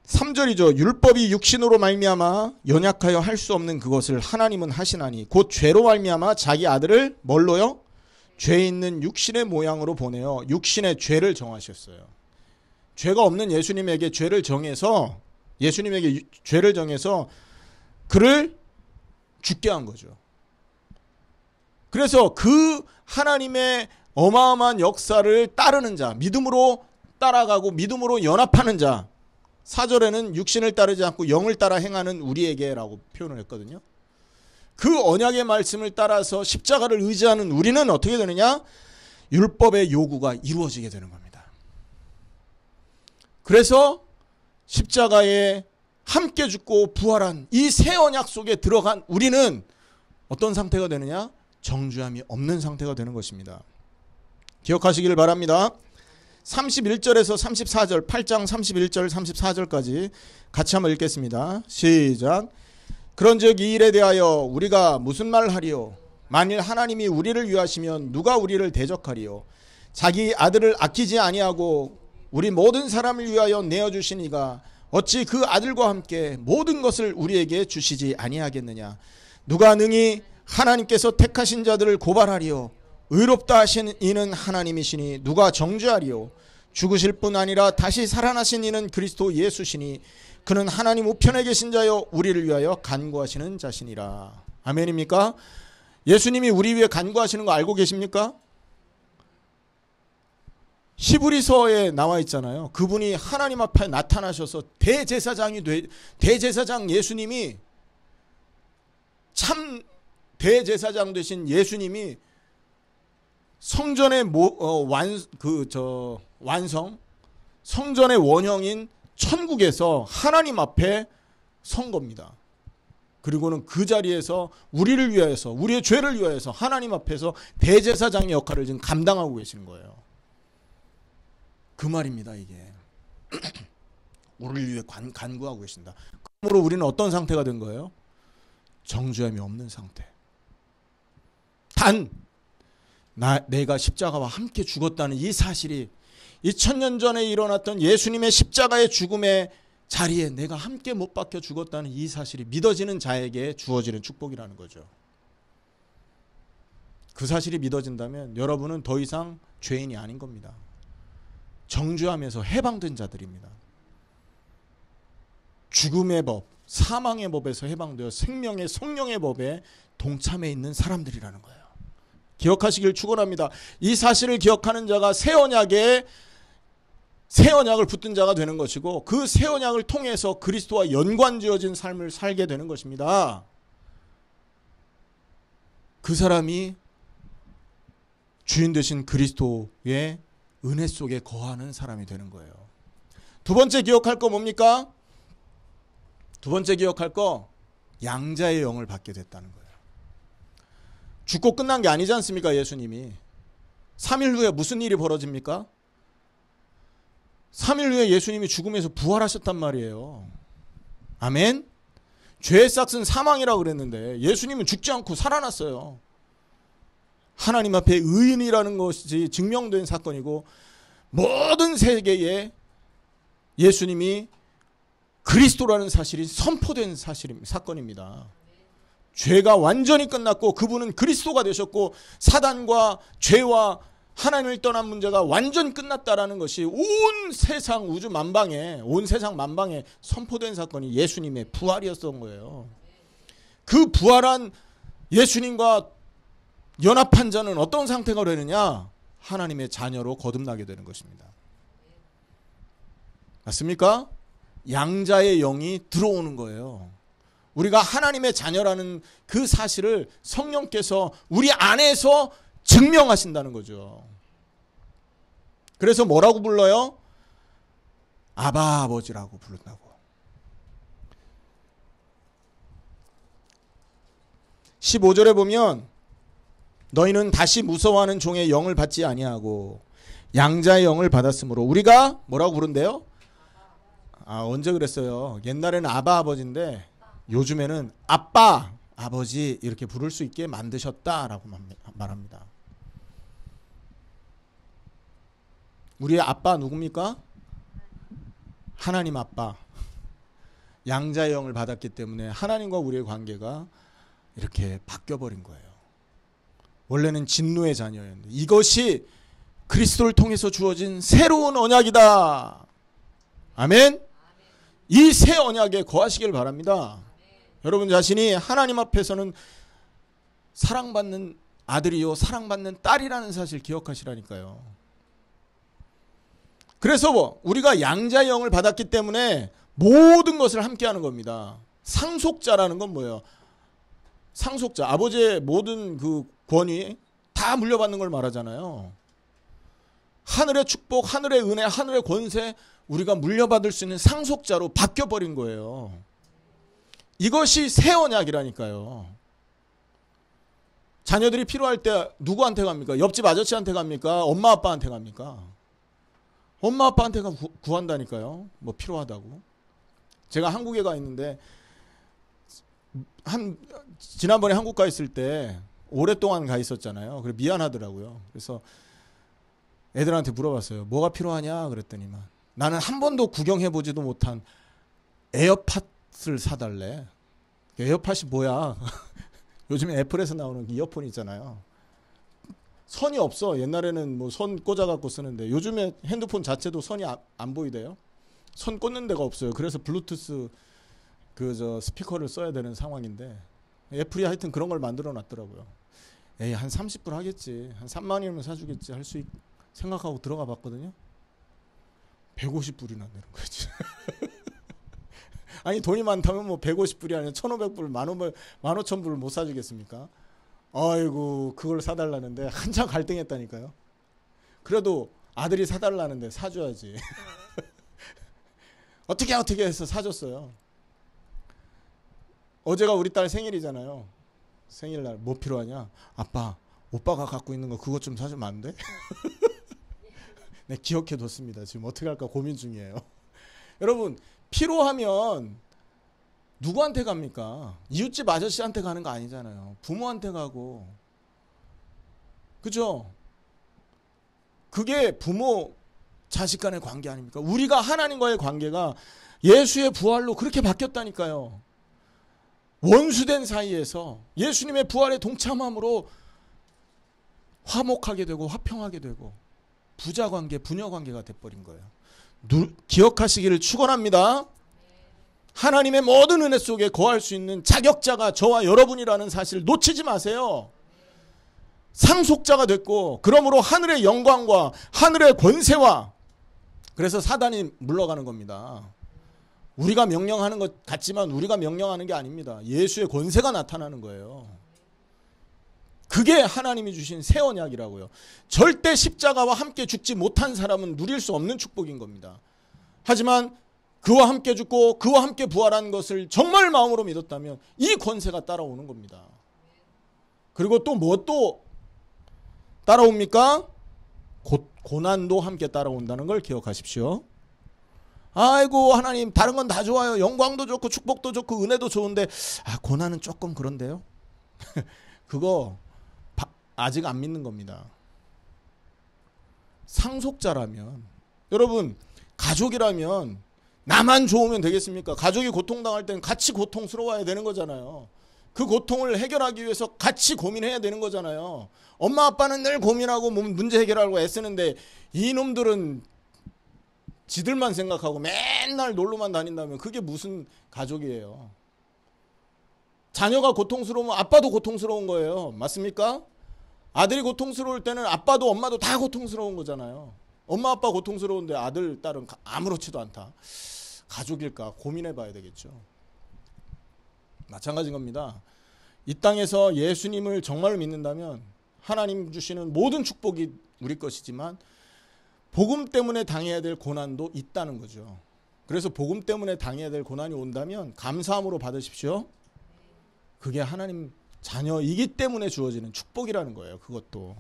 3절이죠. 율법이 육신으로 말미암아 연약하여 할 수 없는 그것을 하나님은 하시나니 곧 죄로 말미암아 자기 아들을 뭘로요? 죄 있는 육신의 모양으로 보내어 육신의 죄를 정하셨어요. 죄가 없는 예수님에게 죄를 정해서 그를 죽게 한 거죠. 그래서 그 하나님의 어마어마한 역사를 따르는 자, 믿음으로 따라가고 믿음으로 연합하는 자, 4절에는 육신을 따르지 않고 영을 따라 행하는 우리에게라고 표현을 했거든요. 그 언약의 말씀을 따라서 십자가를 의지하는 우리는 어떻게 되느냐? 율법의 요구가 이루어지게 되는 겁니다. 그래서 십자가에 함께 죽고 부활한 이 새 언약 속에 들어간 우리는 어떤 상태가 되느냐? 정죄함이 없는 상태가 되는 것입니다. 기억하시길 바랍니다. 31절에서 34절, 8장 31절, 34절까지 같이 한번 읽겠습니다. 시작. 그런즉 이 일에 대하여 우리가 무슨 말을 하리요? 만일 하나님이 우리를 위하시면 누가 우리를 대적하리요? 자기 아들을 아끼지 아니하고 우리 모든 사람을 위하여 내어주신 이가 어찌 그 아들과 함께 모든 것을 우리에게 주시지 아니하겠느냐? 누가 능히 하나님께서 택하신 자들을 고발하리요? 의롭다 하신 이는 하나님이시니 누가 정죄하리요? 죽으실 뿐 아니라 다시 살아나신 이는 그리스도 예수시니 그는 하나님 우편에 계신 자여 우리를 위하여 간구하시는 자시니라. 아멘입니까? 예수님이 우리 위해 간구하시는 거 알고 계십니까? 히브리서에 나와 있잖아요. 그분이 하나님 앞에 나타나셔서 대제사장 예수님이 참 대제사장 되신 예수님이 성전의 완성, 성전의 원형인 천국에서 하나님 앞에 선 겁니다. 그리고는 그 자리에서 우리를 위하여서, 우리의 죄를 위하여서 하나님 앞에서 대제사장의 역할을 지금 감당하고 계시는 거예요. 그 말입니다, 이게. 우리를 위해 간구하고 계신다. 그러므로 우리는 어떤 상태가 된 거예요? 정죄함이 없는 상태. 단 내가 십자가와 함께 죽었다는 이 사실이 2000년 전에 일어났던 예수님의 십자가의 죽음의 자리에 내가 함께 못 박혀 죽었다는 이 사실이 믿어지는 자에게 주어지는 축복이라는 거죠. 그 사실이 믿어진다면 여러분은 더 이상 죄인이 아닌 겁니다. 정죄함에서 해방된 자들입니다. 죽음의 법, 사망의 법에서 해방되어 생명의 성령의 법에 동참해 있는 사람들이라는 거예요. 기억하시길 축원합니다. 이 사실을 기억하는 자가 새 언약을 붙든 자가 되는 것이고 그 새 언약을 통해서 그리스도와 연관지어진 삶을 살게 되는 것입니다. 그 사람이 주인 되신 그리스도의 은혜 속에 거하는 사람이 되는 거예요. 두 번째 기억할 거 뭡니까? 두 번째 기억할 거 양자의 영을 받게 됐다는 거예요. 죽고 끝난 게 아니지 않습니까? 예수님이 3일 후에 무슨 일이 벌어집니까? 3일 후에 예수님이 죽음에서 부활하셨단 말이에요. 아멘. 죄의 싹은 사망이라고 그랬는데 예수님은 죽지 않고 살아났어요. 하나님 앞에 의인이라는 것이 증명된 사건이고 모든 세계에 예수님이 그리스도라는 사실이 선포된 사건입니다. 죄가 완전히 끝났고 그분은 그리스도가 되셨고 사단과 죄와 하나님을 떠난 문제가 완전히 끝났다라는 것이 온 세상 우주 만방에 온 세상 만방에 선포된 사건이 예수님의 부활이었던 거예요. 그 부활한 예수님과 연합한 자는 어떤 상태가 되느냐? 하나님의 자녀로 거듭나게 되는 것입니다. 맞습니까? 양자의 영이 들어오는 거예요. 우리가 하나님의 자녀라는 그 사실을 성령께서 우리 안에서 증명하신다는 거죠. 그래서 뭐라고 불러요? 아바 아버지라고 부른다고. 15절에 보면 너희는 다시 무서워하는 종의 영을 받지 아니하고 양자의 영을 받았으므로 우리가 뭐라고 부른대요? 언제 그랬어요? 옛날에는 아바 아버지인데 요즘에는 아빠 아버지 이렇게 부를 수 있게 만드셨다라고 말합니다. 우리의 아빠 누굽니까? 하나님 아빠. 양자의 영을 받았기 때문에 하나님과 우리의 관계가 이렇게 바뀌어버린 거예요. 원래는 진노의 자녀였는데 이것이 그리스도를 통해서 주어진 새로운 언약이다. 아멘. 이 새 언약에 거하시길 바랍니다. 여러분 자신이 하나님 앞에서는 사랑받는 아들이요 사랑받는 딸이라는 사실 기억하시라니까요. 그래서 우리가 양자의 영을 받았기 때문에 모든 것을 함께 하는 겁니다. 상속자라는 건 뭐예요? 상속자, 아버지의 모든 그 권위 다 물려받는 걸 말하잖아요. 하늘의 축복, 하늘의 은혜, 하늘의 권세 우리가 물려받을 수 있는 상속자로 바뀌어버린 거예요. 이것이 새 언약이라니까요. 자녀들이 필요할 때 누구한테 갑니까? 옆집 아저씨한테 갑니까? 엄마 아빠한테 갑니까? 엄마 아빠한테 구한다니까요. 뭐 필요하다고. 제가 한국에 가 있는데 지난번에 한국 가 있을 때 오랫동안 가 있었잖아요. 그래 미안하더라고요. 그래서 애들한테 물어봤어요. 뭐가 필요하냐 그랬더니만 나는 한 번도 구경해보지도 못한 에어팟을 사달래. 에어팟이 뭐야? 요즘에 애플에서 나오는 이어폰 있잖아요. 선이 없어. 옛날에는 뭐 선 꽂아갖고 쓰는데 요즘에 핸드폰 자체도 선이 안 보이대요. 선 꽂는 데가 없어요. 그래서 블루투스 스피커를 써야 되는 상황인데 애플이 하여튼 그런 걸 만들어 놨더라고요. 에이 한 30불 하겠지. 한 3만 원이면 사주겠지. 할 수 생각하고 들어가 봤거든요. 150불이나 내는 거지. 아니 돈이 많다면 뭐 150불이 아니라 1,500불, 15,000불을 못 사주겠습니까? 아이고 그걸 사달라는데 한참 갈등했다니까요. 그래도 아들이 사달라는데 사줘야지. 어떻게 해서 사줬어요. 어제가 우리 딸 생일이잖아요. 생일날 뭐 필요하냐? 아빠 오빠가 갖고 있는 거 그것 좀 사주면 안 돼? 네, 기억해뒀습니다. 지금 어떻게 할까 고민 중이에요. 여러분 필요하면 누구한테 갑니까? 이웃집 아저씨한테 가는 거 아니잖아요. 부모한테 가고. 그죠? 그게 부모 자식 간의 관계 아닙니까? 우리가 하나님과의 관계가 예수의 부활로 그렇게 바뀌었다니까요. 원수된 사이에서 예수님의 부활에 동참함으로 화목하게 되고 화평하게 되고 부자관계, 부녀관계가 돼버린 거예요. 기억하시기를 축원합니다. 하나님의 모든 은혜 속에 거할 수 있는 자격자가 저와 여러분이라는 사실을 놓치지 마세요. 상속자가 됐고 그러므로 하늘의 영광과 하늘의 권세와 그래서 사단이 물러가는 겁니다. 우리가 명령하는 것 같지만 우리가 명령하는 게 아닙니다. 예수의 권세가 나타나는 거예요. 그게 하나님이 주신 새 언약이라고요. 절대 십자가와 함께 죽지 못한 사람은 누릴 수 없는 축복인 겁니다. 하지만 그와 함께 죽고 그와 함께 부활한 것을 정말 마음으로 믿었다면 이 권세가 따라오는 겁니다. 그리고 또 뭐 또 따라옵니까? 고난도 함께 따라온다는 걸 기억하십시오. 아이고 하나님 다른 건 다 좋아요. 영광도 좋고 축복도 좋고 은혜도 좋은데 고난은 조금 그런데요. 그거 아직 안 믿는 겁니다. 상속자라면 여러분 가족이라면 나만 좋으면 되겠습니까? 가족이 고통당할 때는 같이 고통스러워야 되는 거잖아요. 그 고통을 해결하기 위해서 같이 고민해야 되는 거잖아요. 엄마 아빠는 늘 고민하고 문제 해결하려고 애쓰는데 이놈들은 지들만 생각하고 맨날 놀러만 다닌다면 그게 무슨 가족이에요. 자녀가 고통스러우면 아빠도 고통스러운 거예요. 맞습니까? 아들이 고통스러울 때는 아빠도 엄마도 다 고통스러운 거잖아요. 엄마 아빠 고통스러운데 아들 딸은 아무렇지도 않다. 가족일까 고민해 봐야 되겠죠. 마찬가지인 겁니다. 이 땅에서 예수님을 정말 믿는다면 하나님 주시는 모든 축복이 우리 것이지만 복음 때문에 당해야 될 고난도 있다는 거죠. 그래서 복음 때문에 당해야 될 고난이 온다면 감사함으로 받으십시오. 그게 하나님 자녀이기 때문에 주어지는 축복이라는 거예요. 그것도.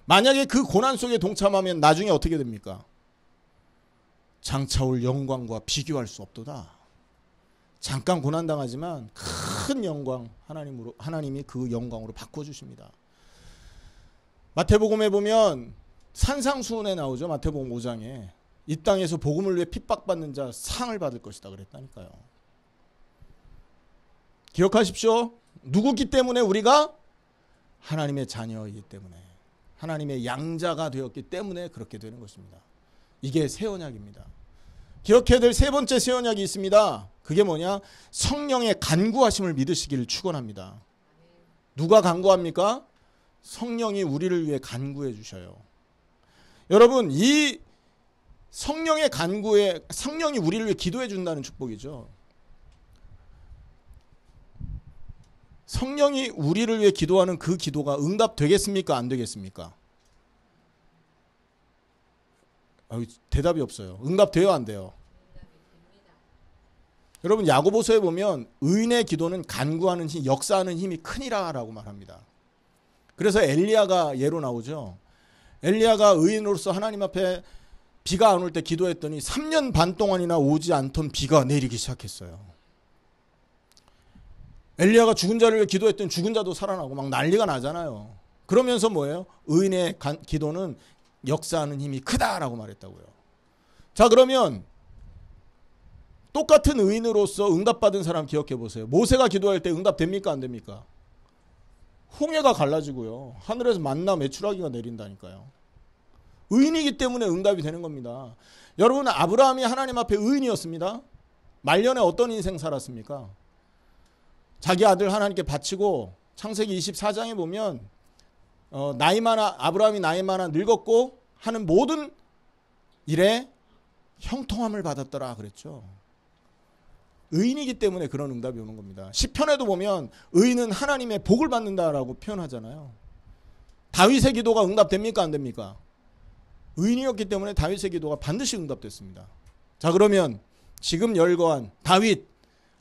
만약에 그 고난 속에 동참하면 나중에 어떻게 됩니까? 장차올 영광과 비교할 수 없도다. 잠깐 고난당하지만 큰 영광 하나님이 그 영광으로 바꿔주십니다. 마태복음에 보면 산상수훈에 나오죠. 마태복음 5장에 이 땅에서 복음을 위해 핍박받는 자 상을 받을 것이다 그랬다니까요. 기억하십시오. 누구기 때문에 우리가 하나님의 자녀이기 때문에 하나님의 양자가 되었기 때문에 그렇게 되는 것입니다. 이게 새 언약입니다. 기억해야 될 세 번째 새 언약이 있습니다. 그게 뭐냐? 성령의 간구하심을 믿으시기를 축원합니다. 누가 간구합니까? 성령이 우리를 위해 간구해 주셔요. 여러분, 이 성령의 간구에 성령이 우리를 위해 기도해 준다는 축복이죠. 성령이 우리를 위해 기도하는 그 기도가 응답되겠습니까? 안 되겠습니까? 대답이 없어요. 응답돼요? 안 돼요? 여러분, 야고보서에 보면 의인의 기도는 간구하는 힘, 역사하는 힘이 크니라라고 말합니다. 그래서 엘리야가 예로 나오죠. 엘리야가 의인으로서 하나님 앞에 비가 안 올 때 기도했더니 3년 반 동안이나 오지 않던 비가 내리기 시작했어요. 엘리야가 죽은 자를 위해 기도했더니 죽은 자도 살아나고 막 난리가 나잖아요. 그러면서 뭐예요? 의인의 기도는 역사하는 힘이 크다라고 말했다고요. 자, 그러면 똑같은 의인으로서 응답받은 사람 기억해 보세요. 모세가 기도할 때 응답됩니까? 안 됩니까? 홍해가 갈라지고요. 하늘에서 만나 메추라기가 내린다니까요. 의인이기 때문에 응답이 되는 겁니다. 여러분, 아브라함이 하나님 앞에 의인이었습니다. 말년에 어떤 인생 살았습니까? 자기 아들 하나님께 바치고 창세기 24장에 보면 아브라함이 나이 많아 늙었고 하는 모든 일에 형통함을 받았더라 그랬죠. 의인이기 때문에 그런 응답이 오는 겁니다. 시편에도 보면 의인은 하나님의 복을 받는다라고 표현하잖아요. 다윗의 기도가 응답됩니까? 안 됩니까? 의인이었기 때문에 다윗의 기도가 반드시 응답됐습니다. 자, 그러면 지금 열거한 다윗,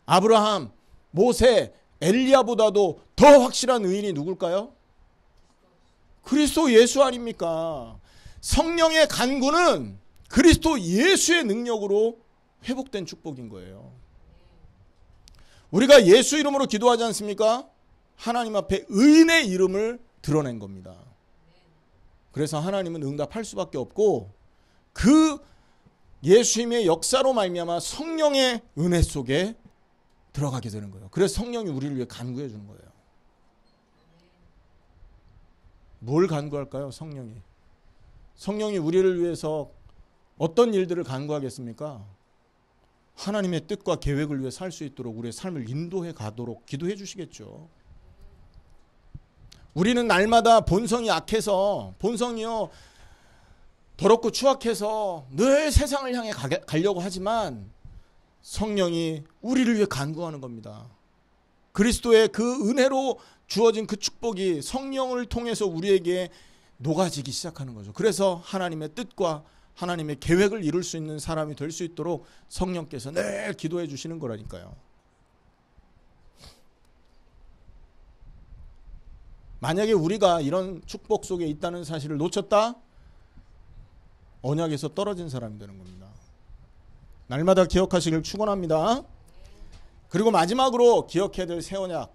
아브라함, 모세, 엘리야보다도 더 확실한 의인이 누굴까요? 그리스도 예수 아닙니까? 성령의 간구는 그리스도 예수의 능력으로 회복된 축복인 거예요. 우리가 예수 이름으로 기도하지 않습니까? 하나님 앞에 의인의 이름을 드러낸 겁니다. 그래서 하나님은 응답할 수밖에 없고 그 예수님의 역사로 말미암아 성령의 은혜 속에 들어가게 되는 거예요. 그래서 성령이 우리를 위해 간구해 주는 거예요. 뭘 간구할까요? 성령이 우리를 위해서 어떤 일들을 간구하겠습니까? 하나님의 뜻과 계획을 위해 살 수 있도록 우리의 삶을 인도해 가도록 기도해 주시겠죠. 우리는 날마다 본성이 악해서 본성이요 더럽고 추악해서 늘 세상을 향해 가려고 하지만 성령이 우리를 위해 간구하는 겁니다. 그리스도의 그 은혜로 주어진 그 축복이 성령을 통해서 우리에게 녹아지기 시작하는 거죠. 그래서 하나님의 뜻과 하나님의 계획을 이룰 수 있는 사람이 될 수 있도록 성령께서 늘 기도해 주시는 거라니까요. 만약에 우리가 이런 축복 속에 있다는 사실을 놓쳤다? 언약에서 떨어진 사람이 되는 겁니다. 날마다 기억하시길 축원합니다. 그리고 마지막으로 기억해야 될 새 언약,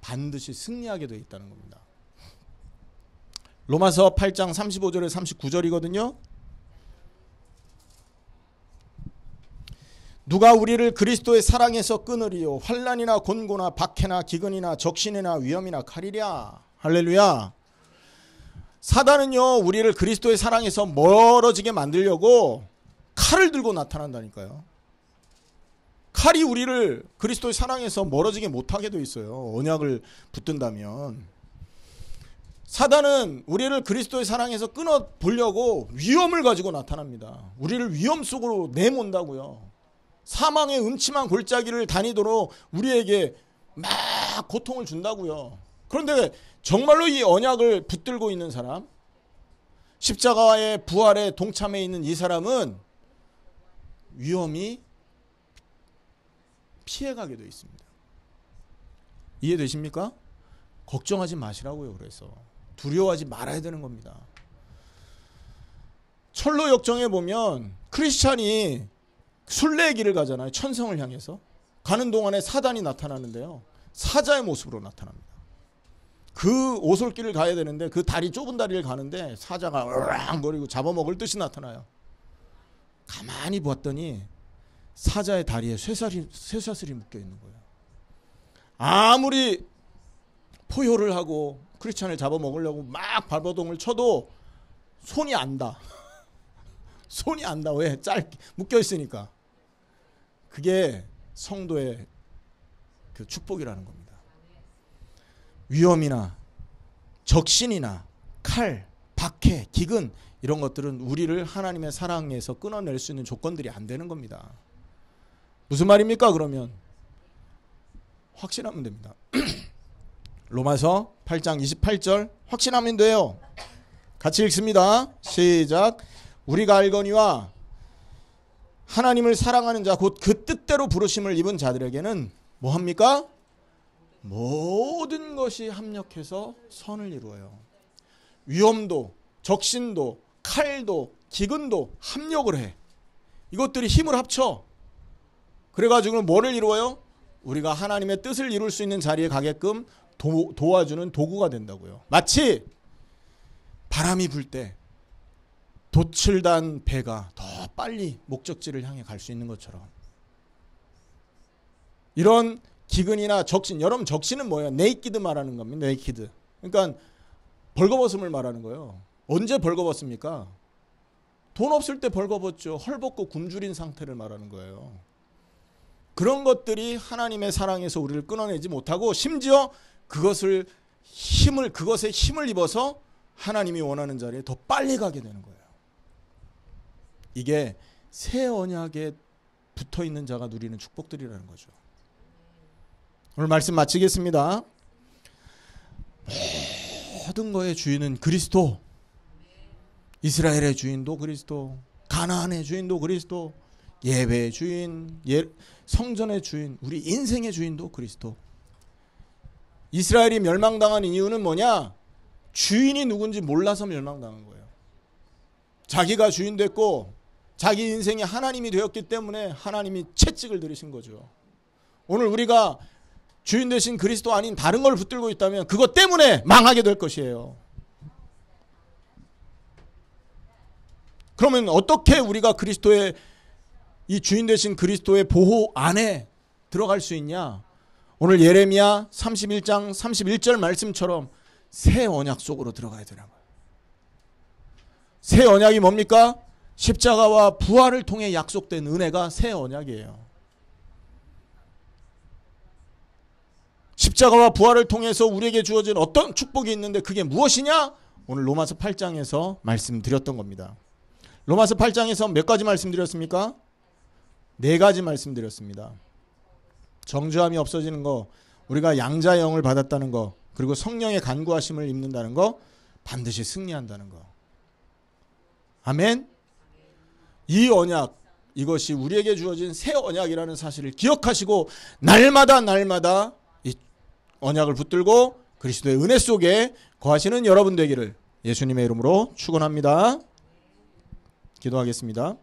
반드시 승리하게 되어 있다는 겁니다. 로마서 8장 35절에 39절이거든요. 누가 우리를 그리스도의 사랑에서 끊으리요 환난이나 곤고나 박해나 기근이나 적신이나 위험이나 칼이랴. 할렐루야. 사단은요 우리를 그리스도의 사랑에서 멀어지게 만들려고 칼을 들고 나타난다니까요. 칼이 우리를 그리스도의 사랑에서 멀어지게 못하게 돼 있어요. 언약을 붙든다면. 사단은 우리를 그리스도의 사랑에서 끊어 보려고 위험을 가지고 나타납니다. 우리를 위험 속으로 내몬다고요. 사망의 음침한 골짜기를 다니도록 우리에게 막 고통을 준다고요. 그런데 정말로 이 언약을 붙들고 있는 사람, 십자가의 부활에 동참해 있는 이 사람은 위험이 피해가게 되어 있습니다. 이해되십니까? 걱정하지 마시라고요. 그래서 두려워하지 말아야 되는 겁니다. 철로 역정에 보면 크리스찬이 순례의 길을 가잖아요. 천성을 향해서 가는 동안에 사단이 나타나는데요. 사자의 모습으로 나타납니다. 그 오솔길을 가야 되는데 그 다리 좁은 다리를 가는데 사자가 으랑거리고 잡아먹을 듯이 나타나요. 가만히 보았더니 사자의 다리에 쇠사슬이 묶여 있는 거예요. 아무리 포효를 하고 크리스찬을 잡아먹으려고 막 발버둥을 쳐도 손이 안 닿아. 손이 안 닿아. 왜? 짧게 묶여 있으니까. 그게 성도의 그 축복이라는 겁니다. 위험이나 적신이나 칼, 박해, 기근 이런 것들은 우리를 하나님의 사랑에서 끊어낼 수 있는 조건들이 안 되는 겁니다. 무슨 말입니까? 그러면 확신하면 됩니다. 로마서 8장 28절 확신하면 돼요. 같이 읽습니다. 시작. 우리가 알거니와 하나님을 사랑하는 자 곧 그 뜻대로 부르심을 입은 자들에게는 뭐합니까? 모든 것이 합력해서 선을 이루어요. 위험도 적신도 칼도 기근도 합력을 해. 이것들이 힘을 합쳐. 그래가지고 뭐를 이루어요? 우리가 하나님의 뜻을 이룰 수 있는 자리에 가게끔 도와주는 도구가 된다고요. 마치 바람이 불 때 돛을 단 배가 더 빨리 목적지를 향해 갈 수 있는 것처럼 이런 기근이나 적신, 여러분 적신은 뭐예요? 네이키드 말하는 겁니다. 네이키드. 그러니까 벌거벗음을 말하는 거예요. 언제 벌거벗습니까? 돈 없을 때 벌거벗죠. 헐벗고 굶주린 상태를 말하는 거예요. 그런 것들이 하나님의 사랑에서 우리를 끊어내지 못하고 심지어 그것에 힘을 입어서 하나님이 원하는 자리에 더 빨리 가게 되는 거예요. 이게 새 언약에 붙어 있는 자가 누리는 축복들이라는 거죠. 오늘 말씀 마치겠습니다. 모든 거의 주인은 그리스도. 이스라엘의 주인도 그리스도, 가나안의 주인도 그리스도, 예배의 주인, 성전의 주인, 우리 인생의 주인도 그리스도. 이스라엘이 멸망당한 이유는 뭐냐? 주인이 누군지 몰라서 멸망당한 거예요. 자기가 주인 됐고 자기 인생이 하나님이 되었기 때문에 하나님이 채찍을 들이신 거죠. 오늘 우리가 주인 되신 그리스도 아닌 다른 걸 붙들고 있다면 그것 때문에 망하게 될 것이에요. 그러면 어떻게 우리가 그리스도의 이 주인 되신 그리스도의 보호 안에 들어갈 수 있냐? 오늘 예레미야 31장 31절 말씀처럼 새 언약 속으로 들어가야 되는 거예요. 새 언약이 뭡니까? 십자가와 부활을 통해 약속된 은혜가 새 언약이에요. 십자가와 부활을 통해서 우리에게 주어진 어떤 축복이 있는데 그게 무엇이냐? 오늘 로마서 8장에서 말씀드렸던 겁니다. 로마서 8장에서 몇 가지 말씀드렸습니까? 4가지 말씀드렸습니다. 정죄함이 없어지는 거, 우리가 양자의 영을 받았다는 거, 그리고 성령의 간구하심을 입는다는 거, 반드시 승리한다는 거. 아멘. 이 언약, 이것이 우리에게 주어진 새 언약이라는 사실을 기억하시고 날마다 이 언약을 붙들고 그리스도의 은혜 속에 거하시는 여러분 되기를 예수님의 이름으로 축원합니다. 기도하겠습니다.